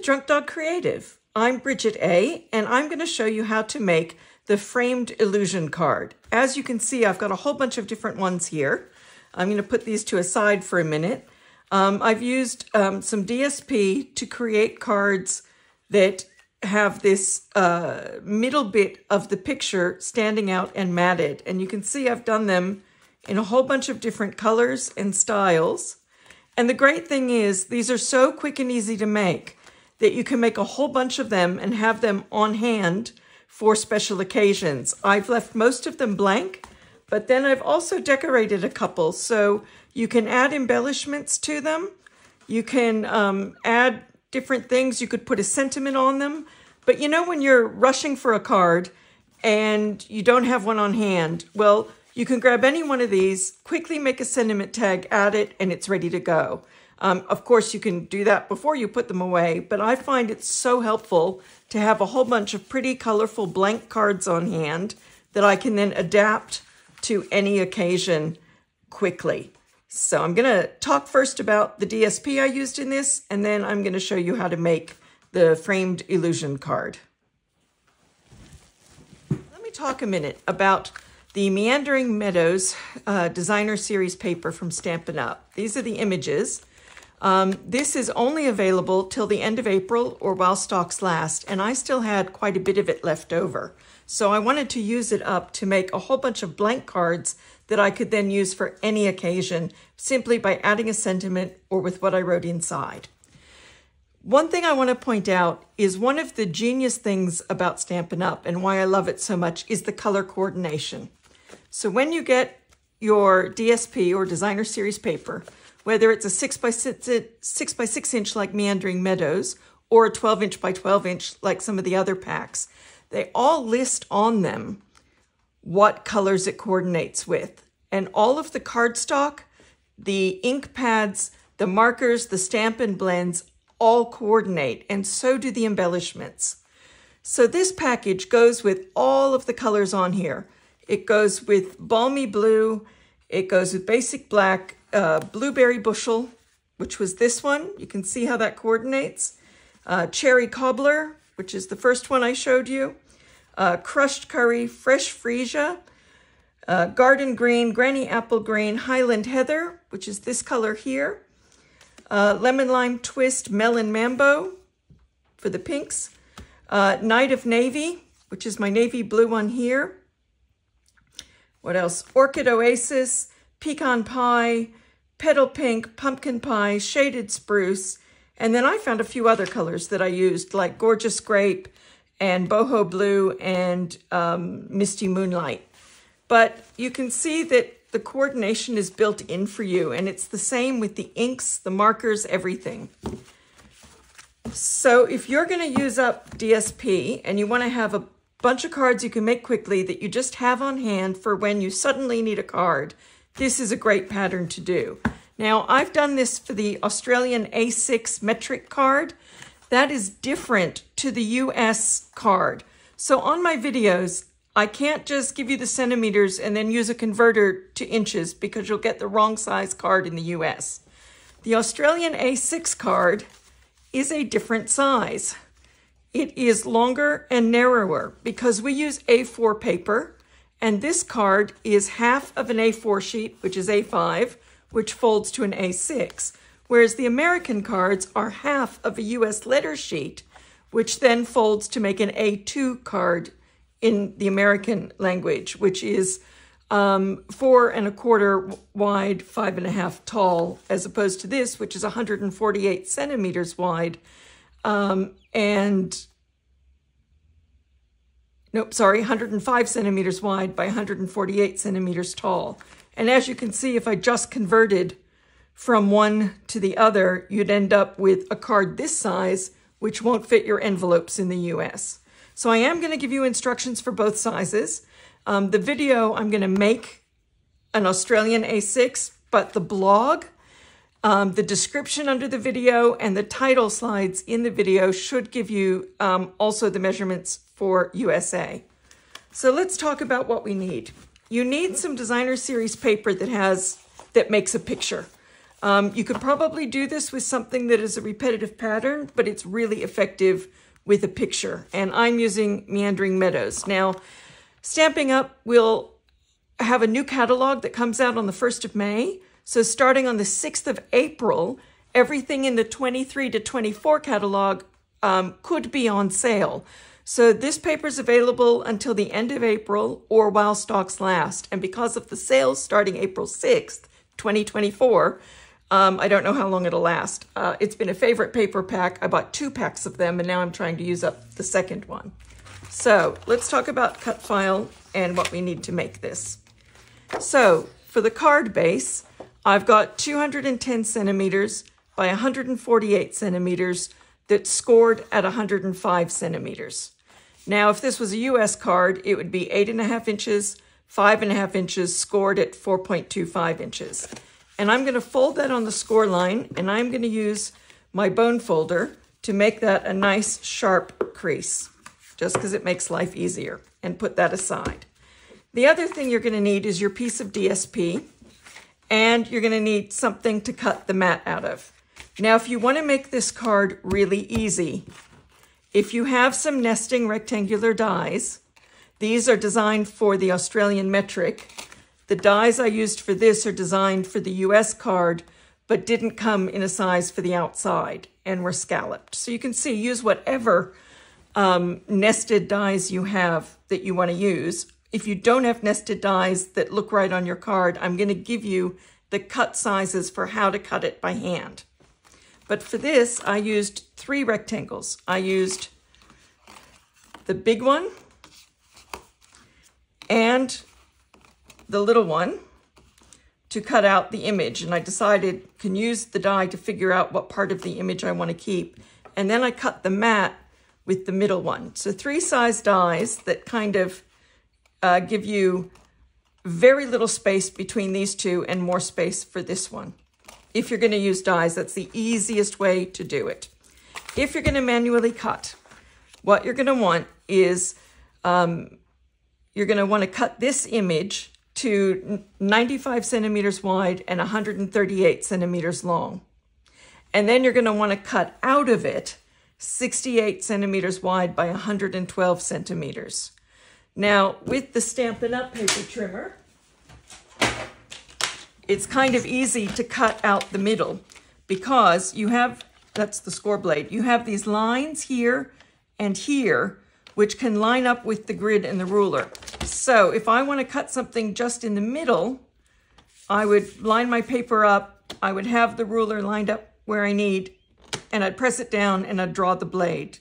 Drunk Dog Creative. I'm Bridget A, and I'm going to show you how to make the framed illusion card. As you can see, I've got a whole bunch of different ones here. I'm going to put these to a side for a minute. I've used some DSP to create cards that have this middle bit of the picture standing out and matted. And you can see I've done them in a whole bunch of different colors and styles. And the great thing is these are so quick and easy to make that you can make a whole bunch of them and have them on hand for special occasions. I've left most of them blank, but then I've also decorated a couple. So you can add embellishments to them. You can add different things. You could put a sentiment on them. But you know when you're rushing for a card and you don't have one on hand, well, you can grab any one of these, quickly make a sentiment tag, add it, and it's ready to go. Of course, you can do that before you put them away, but I find it's so helpful to have a whole bunch of pretty, colorful blank cards on hand that I can then adapt to any occasion quickly. So I'm going to talk first about the DSP I used in this, and then I'm going to show you how to make the framed illusion card. Let me talk a minute about the Meandering Meadows Designer Series paper from Stampin' Up. These are the images. This is only available till the end of April or while stocks last, and I still had quite a bit of it left over. So I wanted to use it up to make a whole bunch of blank cards that I could then use for any occasion, simply by adding a sentiment or with what I wrote inside. One thing I want to point out is one of the genius things about Stampin' Up! And why I love it so much is the color coordination. So when you get your DSP or Designer Series paper, whether it's a 6x6 inch like Meandering Meadows or a 12 inch by 12 inch like some of the other packs, they all list on them what colors it coordinates with. And all of the cardstock, the ink pads, the markers, the Stampin' Blends all coordinate, and so do the embellishments. So this package goes with all of the colors on here. It goes with Balmy Blue, it goes with Basic Black, Blueberry Bushel, which was this one. You can see how that coordinates. Cherry Cobbler, which is the first one I showed you. Crushed Curry, Fresh Freesia, Garden Green, Granny Apple Green, Highland Heather, which is this color here. Lemon Lime Twist, Melon Mambo for the pinks. Night of Navy, which is my navy blue one here. What else? Orchid Oasis, Pecan Pie, Petal Pink, Pumpkin Pie, Shaded Spruce, and then I found a few other colors that I used, like Gorgeous Grape and Boho Blue and Misty Moonlight. But you can see that the coordination is built in for you, and it's the same with the inks, the markers, everything. So if you're going to use up DSP and you want to have a bunch of cards you can make quickly that you just have on hand for when you suddenly need a card, this is a great pattern to do. Now, I've done this for the Australian A6 metric card. That is different to the US card. So on my videos, I can't just give you the centimeters and then use a converter to inches because you'll get the wrong size card in the US. The Australian A6 card is a different size. It is longer and narrower because we use A4 paper, and this card is half of an A4 sheet, which is A5, which folds to an A6, whereas the American cards are half of a US letter sheet, which then folds to make an A2 card in the American language, which is 4 1/4 wide, 5 1/2 tall, as opposed to this, which is 148 centimeters wide, 105 centimeters wide by 148 centimeters tall. And as you can see, if I just converted from one to the other, you'd end up with a card this size, which won't fit your envelopes in the US. So I am going to give you instructions for both sizes. The video, I'm going to make an Australian A6, but the blog, the description under the video, and the title slides in the video should give you also the measurements for USA. So let's talk about what we need. You need some Designer Series paper that makes a picture. You could probably do this with something that is a repetitive pattern, but it's really effective with a picture. And I'm using Meandering Meadows. Now, Stampin' Up! Will have a new catalog that comes out on the 1st of May. So starting on the 6th of April, everything in the 23 to 24 catalog could be on sale. So this paper is available until the end of April or while stocks last. And because of the sales starting April 6th, 2024, I don't know how long it'll last. It's been a favorite paper pack. I bought 2 packs of them, and now I'm trying to use up the second one. So let's talk about cut file and what we need to make this. So for the card base, I've got 210 centimeters by 148 centimeters that's scored at 105 centimeters. Now, if this was a US card, it would be 8.5 inches, 5.5 inches, scored at 4.25 inches. And I'm going to fold that on the score line, and I'm going to use my bone folder to make that a nice sharp crease, just because it makes life easier, and put that aside. The other thing you're going to need is your piece of DSP, and you're going to need something to cut the mat out of. Now, if you want to make this card really easy, if you have some nesting rectangular dies, these are designed for the Australian metric. The dies I used for this are designed for the US card, but didn't come in a size for the outside and were scalloped. So you can see, use whatever nested dies you have that you want to use. If you don't have nested dies that look right on your card, I'm going to give you the cut sizes for how to cut it by hand. But for this, I used 3 rectangles. I used the big one and the little one to cut out the image. And I decided can use the die to figure out what part of the image I want to keep. And then I cut the mat with the middle one. So 3 size dies that kind of give you very little space between these two and more space for this one. If you're going to use dies, that's the easiest way to do it. If you're going to manually cut, what you're going to want is you're going to want to cut this image to 95 centimeters wide and 138 centimeters long. And then you're going to want to cut out of it 68 centimeters wide by 112 centimeters. Now, with the Stampin' Up! Paper trimmer, it's kind of easy to cut out the middle because you have, that's the score blade, you have these lines here and here, which can line up with the grid and the ruler. So if I want to cut something just in the middle, I would line my paper up, I would have the ruler lined up where I need, and I'd press it down and I'd draw the blade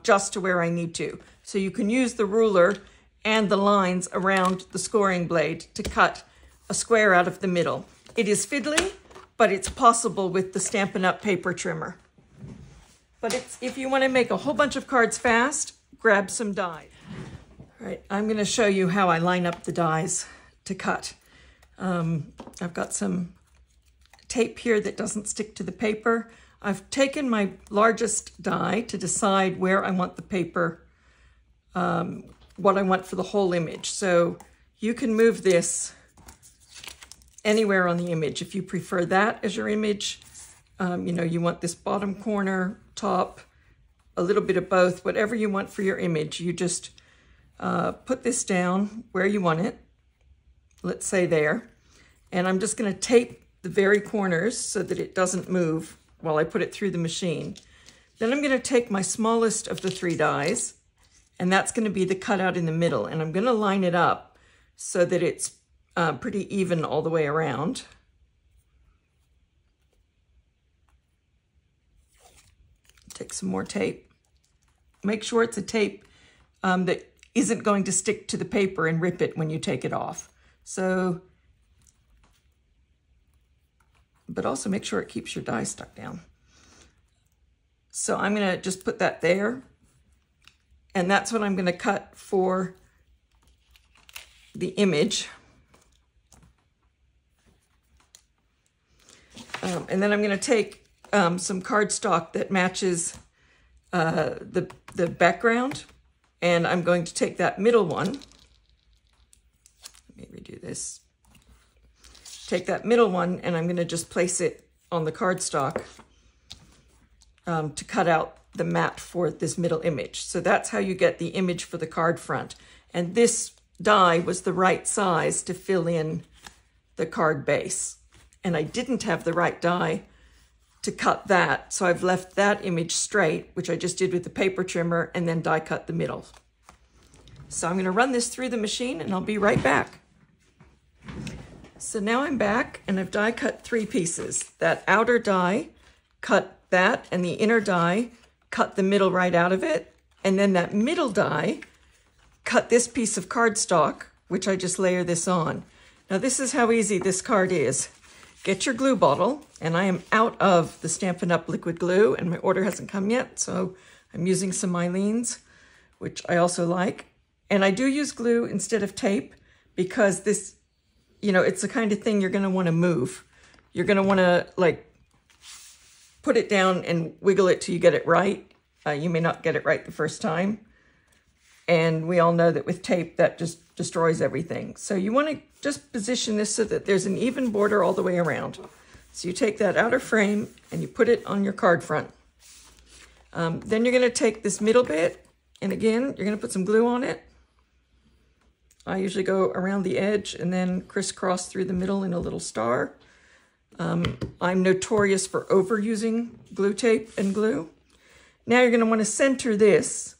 just to where I need to. So you can use the ruler and the lines around the scoring blade to cut a square out of the middle. It is fiddly, but it's possible with the Stampin' Up! Paper trimmer. But if you want to make a whole bunch of cards fast, grab some die. All right, I'm going to show you how I line up the dies to cut. I've got some tape here that doesn't stick to the paper. I've taken my largest die to decide where I want the paper, what I want for the whole image. So you can move this anywhere on the image. If you prefer that as your image, you know, you want this bottom corner, top, a little bit of both, whatever you want for your image. You just put this down where you want it, let's say there. And I'm just going to tape the very corners so that it doesn't move while I put it through the machine. Then I'm going to take my smallest of the 3 dies, and that's going to be the cutout in the middle. And I'm going to line it up so that it's pretty even all the way around. Take some more tape. Make sure it's a tape that isn't going to stick to the paper and rip it when you take it off. So, but also make sure it keeps your die stuck down. So I'm going to just put that there. And that's what I'm going to cut for the image. And then I'm going to take some cardstock that matches the background. And I'm going to take that middle one. Let me redo this. Take that middle one, and I'm going to just place it on the cardstock to cut out the mat for this middle image. So that's how you get the image for the card front. And this die was the right size to fill in the card base. And I didn't have the right die to cut that, so I've left that image straight, which I just did with the paper trimmer, and then die cut the middle. So I'm going to run this through the machine and I'll be right back. So now I'm back and I've die cut 3 pieces. That outer die, cut that, and the inner die, cut the middle right out of it. And then that middle die, cut this piece of cardstock, which I just layer this on. Now this is how easy this card is. Get your glue bottle, and I am out of the Stampin' Up! Liquid glue, and my order hasn't come yet, so I'm using some Mylene's, which I also like. And I do use glue instead of tape because this, you know, it's the kind of thing you're going to want to move. You're going to want to, like, put it down and wiggle it till you get it right. You may not get it right the first time. And we all know that with tape, that just destroys everything. So you want to just position this so that there's an even border all the way around. So you take that outer frame and you put it on your card front. Then you're going to take this middle bit, and again, you're going to put some glue on it. I usually go around the edge and then crisscross through the middle in a little star. I'm notorious for overusing glue tape and glue. Now you're going to want to center this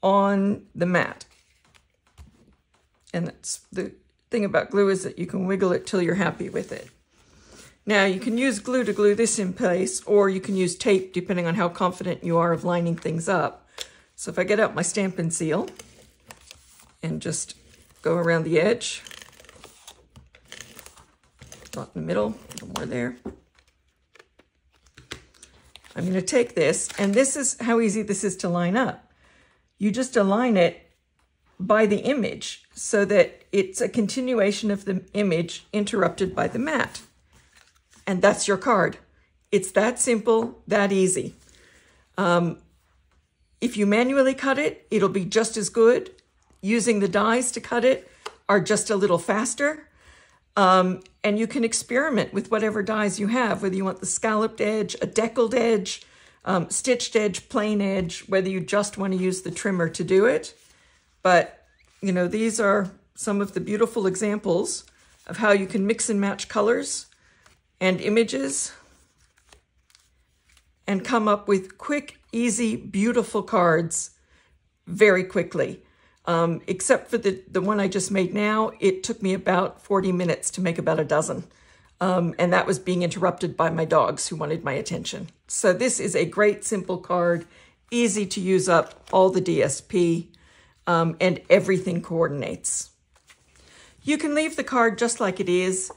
on the mat. And that's the thing about glue, is that you can wiggle it till you're happy with it. Now you can use glue to glue this in place, or you can use tape depending on how confident you are of lining things up. So if I get out my Stampin' Seal and just go around the edge, dot in the middle, a little more there. I'm going to take this, and this is how easy this is to line up. You just align it by the image so that it's a continuation of the image interrupted by the mat. And that's your card. It's that simple, that easy. If you manually cut it, it'll be just as good. Using the dies to cut it are just a little faster. And you can experiment with whatever dies you have, whether you want the scalloped edge, a deckled edge, stitched edge, plain edge, whether you just want to use the trimmer to do it. But, you know, these are some of the beautiful examples of how you can mix and match colors and images and come up with quick, easy, beautiful cards very quickly. Except for the one I just made now, it took me about 40 minutes to make about a dozen. And that was being interrupted by my dogs who wanted my attention. So this is a great, simple card, easy to use up, all the DSP, and everything coordinates. You can leave the card just like it is,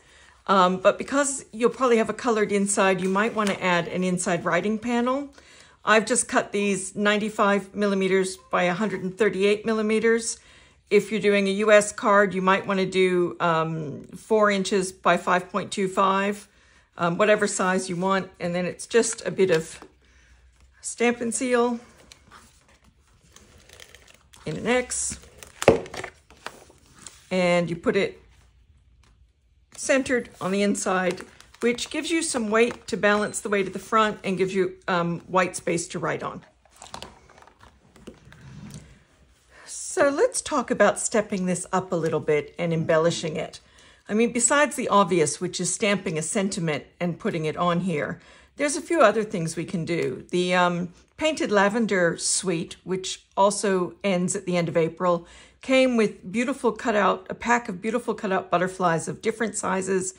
but because you'll probably have a colored inside, you might want to add an inside writing panel. I've just cut these 95 millimeters by 138 millimeters. If you're doing a US card, you might want to do 4 inches by 5.25, whatever size you want. And then it's just a bit of Stampin' Seal in an X. And you put it centered on the inside, which gives you some weight to balance the weight at the front and gives you white space to write on. So let's talk about stepping this up a little bit and embellishing it. I mean, besides the obvious, which is stamping a sentiment and putting it on here, there's a few other things we can do. The Painted Lavender suite, which also ends at the end of April, came with beautiful cutout, a pack of beautiful cutout butterflies of different sizes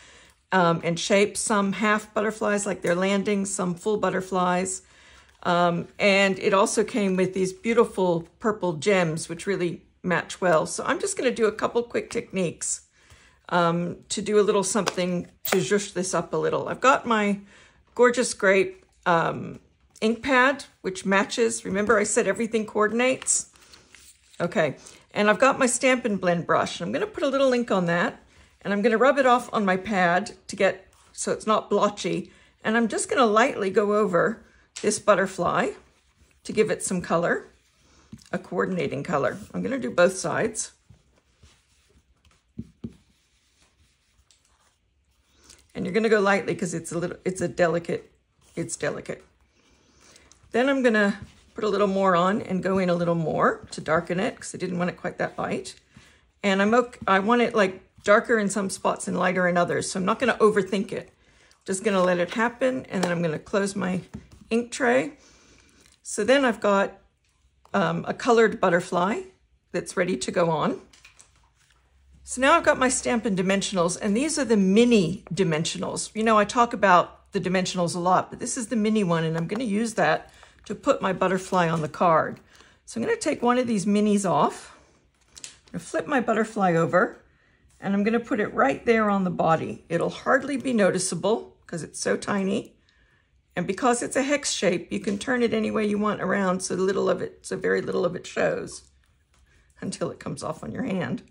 and shapes, some half butterflies like they're landing, some full butterflies. And it also came with these beautiful purple gems, which really match well. So I'm just going to do a couple quick techniques to do a little something to zhuzh this up a little. I've got my Gorgeous Grape ink pad, which matches. Remember I said everything coordinates? Okay. And I've got my Stampin' Blend brush. I'm going to put a little ink on that, and I'm going to rub it off on my pad to get so it's not blotchy. And I'm just going to lightly go over this butterfly to give it some color, a coordinating color. I'm going to do both sides. And you're going to go lightly because it's delicate. Then I'm going to put a little more on and go in a little more to darken it because I didn't want it quite that light. And I want it like darker in some spots and lighter in others. So I'm not going to overthink it. Just going to let it happen. And then I'm going to close my ink tray. So then I've got a colored butterfly that's ready to go on. So now I've got my Stampin' Dimensionals, and these are the mini dimensionals. You know, I talk about the dimensionals a lot, but this is the mini one, and I'm going to use that to put my butterfly on the card. So I'm going to take one of these minis off. I'm going to flip my butterfly over, and I'm going to put it right there on the body. It'll hardly be noticeable because it's so tiny. And because it's a hex shape, you can turn it any way you want around so very little of it shows until it comes off on your hand.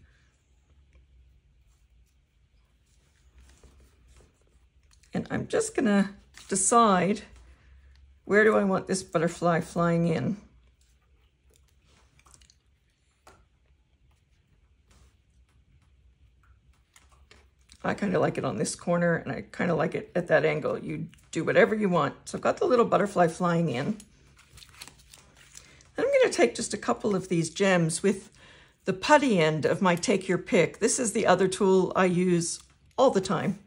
And I'm just going to decide, where do I want this butterfly flying in? I kind of like it on this corner, and I kind of like it at that angle. You do whatever you want. So I've got the little butterfly flying in. And I'm going to take just a couple of these gems with the putty end of my Take Your Pick. This is the other tool I use all the time.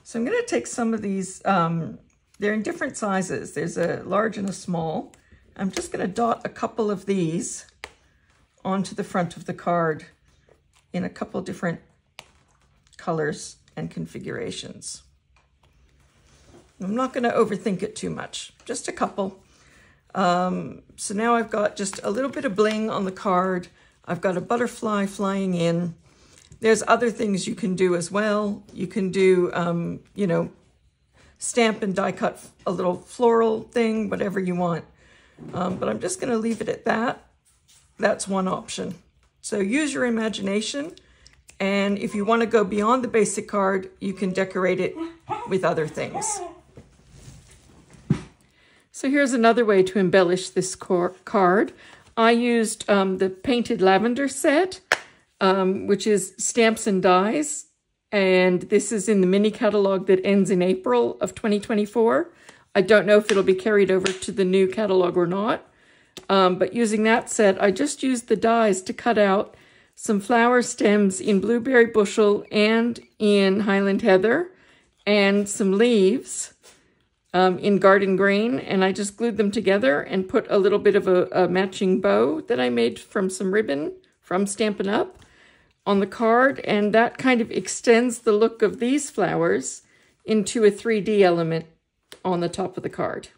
So I'm going to take some of these, they're in different sizes. There's a large and a small. I'm just going to dot a couple of these onto the front of the card in a couple different colors and configurations. I'm not going to overthink it too much, just a couple. So now I've got just a little bit of bling on the card. I've got a butterfly flying in. There's other things you can do as well. You can do, you know, stamp and die cut a little floral thing, whatever you want. But I'm just going to leave it at that. That's one option. So use your imagination. And if you want to go beyond the basic card, you can decorate it with other things. So here's another way to embellish this card. I used the Painted Lavender set. Which is Stamps and Dies, and this is in the mini catalog that ends in April of 2024. I don't know if it'll be carried over to the new catalog or not, but using that set, I just used the dies to cut out some flower stems in Blueberry Bushel and in Highland Heather, and some leaves in Garden Green, and I just glued them together and put a little bit of a matching bow that I made from some ribbon from Stampin' Up! On the card, and that kind of extends the look of these flowers into a 3D element on the top of the card.